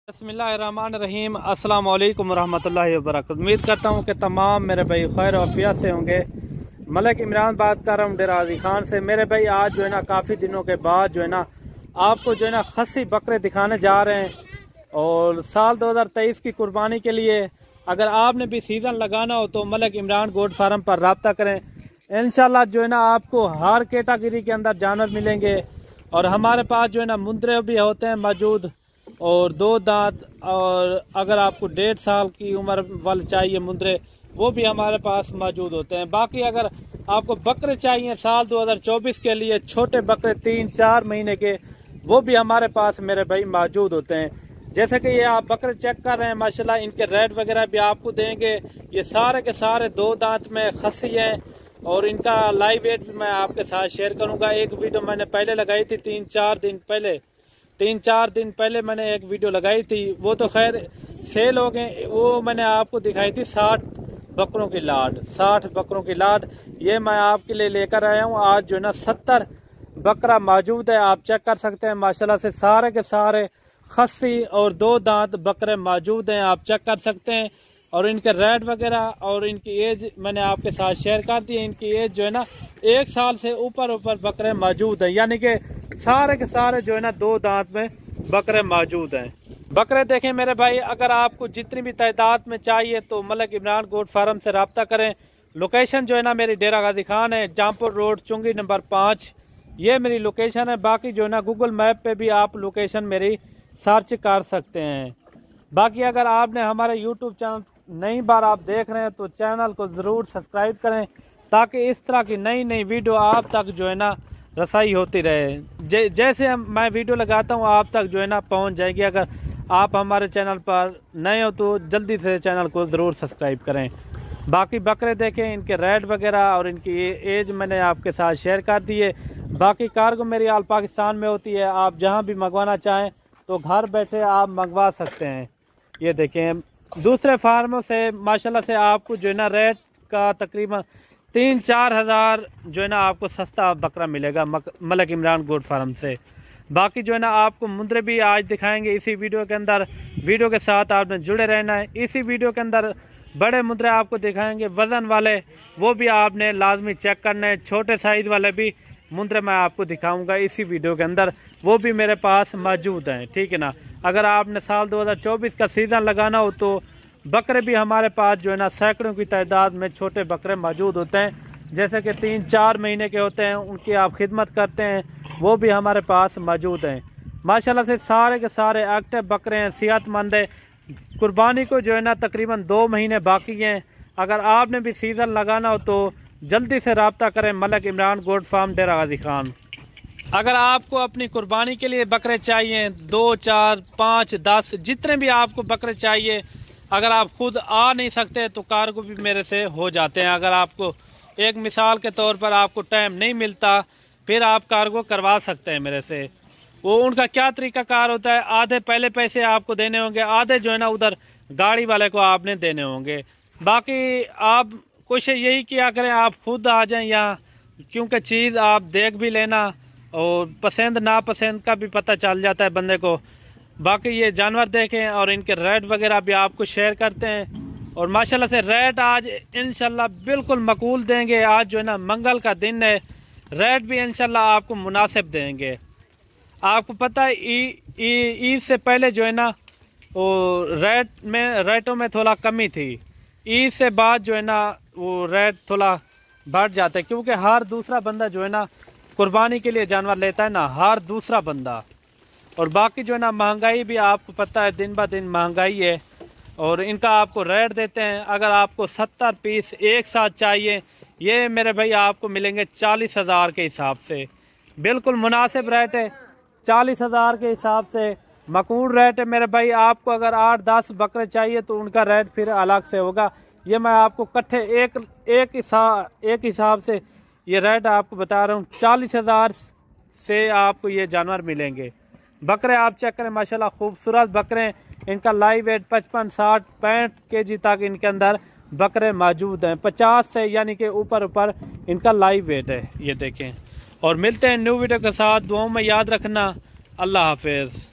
बिस्मिल्लाहिर्रहमानिर्रहीम अस्सलाम वालेकुम वरहमतुल्लाहि वबरकातुहू। उम्मीद करता हूँ कि तमाम मेरे भाई खैर आफियत से होंगे। मलिक इमरान बात कर रहा हूँ डेरा गाजी खान से। मेरे भाई आज जो है ना काफ़ी दिनों के बाद जो है ना आपको जो है ना खस्सी बकरे दिखाने जा रहे हैं। और साल 2023 की कुर्बानी के लिए अगर आपने भी सीज़न लगाना हो तो मलिक इमरान गोट फार्म पर रब्ता करें। इंशाल्लाह जो है ना आपको हर कैटेगरी के अंदर जानवर मिलेंगे। और हमारे पास जो है ना मुंदरे भी होते हैं मौजूद और दो दांत, और अगर आपको 1.5 साल की उम्र वाले चाहिए मुंदरे वो भी हमारे पास मौजूद होते हैं। बाकी अगर आपको बकरे चाहिए साल 2024 के लिए छोटे बकरे 3-4 महीने के, वो भी हमारे पास मेरे भाई मौजूद होते हैं। जैसे कि ये आप बकरे चेक कर रहे हैं माशाल्लाह, इनके रेट वगैरह भी आपको देंगे। ये सारे के सारे 2 दांत में खस्सी हैं और इनका लाइव वेट भी मैं आपके साथ शेयर करूंगा। एक वीडियो मैंने पहले लगाई थी 3-4 दिन पहले मैंने एक वीडियो लगाई थी, वो तो खैर सेल हो गए। वो मैंने आपको दिखाई थी 60 बकरों की लाट। ये मैं आपके लिए लेकर आया हूँ। आज जो है ना 70 बकरा मौजूद है, आप चेक कर सकते हैं माशाल्लाह से सारे के सारे खस्सी और 2 दांत बकरे मौजूद हैं, आप चेक कर सकते हैं। और इनके रेट वगैरह और इनकी एज मैंने आपके साथ शेयर कर दी है। इनकी एज जो है ना 1 साल से ऊपर बकरे मौजूद हैं, यानी कि सारे के सारे जो है ना 2 दांत में बकरे मौजूद हैं। बकरे देखें मेरे भाई, अगर आपको जितनी भी तादाद में चाहिए तो मलिक इमरान गोट फार्म से रब्ता करें। लोकेशन जो है ना मेरी डेरा गाजी खान है, जामपुर रोड, चुंगी नंबर 5, ये मेरी लोकेशन है। बाकी जो है ना गूगल मैप पे भी आप लोकेशन मेरी सर्च कर सकते हैं। बाकी अगर आपने हमारे यूट्यूब चैनल नई बार आप देख रहे हैं तो चैनल को ज़रूर सब्सक्राइब करें, ताकि इस तरह की नई वीडियो आप तक जो है ना रसाई होती रहे। जैसे मैं वीडियो लगाता हूँ आप तक जो है ना पहुँच जाएगी। अगर आप हमारे चैनल पर नए हो तो जल्दी से चैनल को ज़रूर सब्सक्राइब करें। बाकी बकरे देखें, इनके रेट वगैरह और इनकी एज मैंने आपके साथ शेयर कर दी है। बाकी कार्गो मेरी आल पाकिस्तान में होती है, आप जहाँ भी मंगवाना चाहें तो घर बैठे आप मंगवा सकते हैं। ये देखें दूसरे फार्मों से माशाल्लाह से आपको जो है ना रेट का तकरीबन 3-4 हज़ार जो है ना आपको सस्ता बकरा मिलेगा मलिक इमरान गोट फार्म से। बाकी जो है ना आपको मुंदरे भी आज दिखाएंगे इसी वीडियो के अंदर। वीडियो के साथ आपने जुड़े रहना है। इसी वीडियो के अंदर बड़े मुंदरे आपको दिखाएंगे वज़न वाले, वो भी आपने लाजमी चेक करना है। छोटे साइज़ वाले भी मुंदरे मैं आपको दिखाऊंगा इसी वीडियो के अंदर, वो भी मेरे पास मौजूद हैं, ठीक है ना। अगर आपने साल 2024 का सीज़न लगाना हो तो बकरे भी हमारे पास जो है ना सैकड़ों की तादाद में छोटे बकरे मौजूद होते हैं। जैसे कि 3-4 महीने के होते हैं, उनकी आप खिदमत करते हैं, वो भी हमारे पास मौजूद हैं। माशाल्लाह से सारे के सारे एक्टिव बकरे हैं, सेहतमंद है। कुर्बानी को जो है ना तकरीबन 2 महीने बाकी हैं। अगर आपने भी सीज़न लगाना हो तो जल्दी से रब्ता करें मलिक इमरान गोट फार्म डेरा गाजी खान। अगर आपको अपनी कुर्बानी के लिए बकरे चाहिए 2, 4, 5, 10 जितने भी आपको बकरे चाहिए, अगर आप खुद आ नहीं सकते तो कार्गो भी मेरे से हो जाते हैं। अगर आपको एक मिसाल के तौर पर आपको टाइम नहीं मिलता, फिर आप कार्गो करवा सकते हैं मेरे से। वो उनका क्या तरीका कार होता है, आधे पहले पैसे आपको देने होंगे, आधे जो है ना उधर गाड़ी वाले को आपने देने होंगे। बाकी आप कोशिश यही किया करें आप खुद आ जाएं यहाँ, क्योंकि चीज़ आप देख भी लेना और पसंद नापसंद का भी पता चल जाता है बंदे को। बाकी ये जानवर देखें और इनके रेट वगैरह भी आपको शेयर करते हैं। और माशाल्लाह से रेट आज इंशाल्लाह बिल्कुल मकबूल देंगे। आज जो है ना मंगल का दिन है, रेट भी इंशाल्लाह आपको मुनासिब देंगे। आपको पता है ईद से पहले जो है ना वो रेटों में थोड़ा कमी थी। ईद से बाद जो है ना वो रेट थोड़ा बढ़ जाता है, क्योंकि हर दूसरा बंदा जो है ना कुर्बानी के लिए जानवर लेता है ना, हर दूसरा बंदा। और बाकी जो है ना महंगाई भी आपको पता है, दिन ब दिन महंगाई है। और इनका आपको रेट देते हैं। अगर आपको 70 पीस एक साथ चाहिए, ये मेरे भाई आपको मिलेंगे 40 हज़ार के हिसाब से। बिल्कुल मुनासिब रेट है, 40 हज़ार के हिसाब से मकबूल रेट है मेरे भाई। आपको अगर 8-10 बकरे चाहिए तो उनका रेट फिर अलग से होगा। ये मैं आपको इकट्ठे एक हिसाब से ये रेट आपको बता रहा हूँ। 40 हज़ार से आपको ये जानवर मिलेंगे। बकरे आप चेक करें माशाल्लाह खूबसूरत बकरे। इनका लाइव वेट 55, 60, 65 kg तक इनके अंदर बकरे मौजूद हैं। 50 से यानी कि ऊपर इनका लाइव वेट है, ये देखें। और मिलते हैं न्यू वीडियो के साथ। दुआओं में याद रखना। अल्लाह हाफिज़।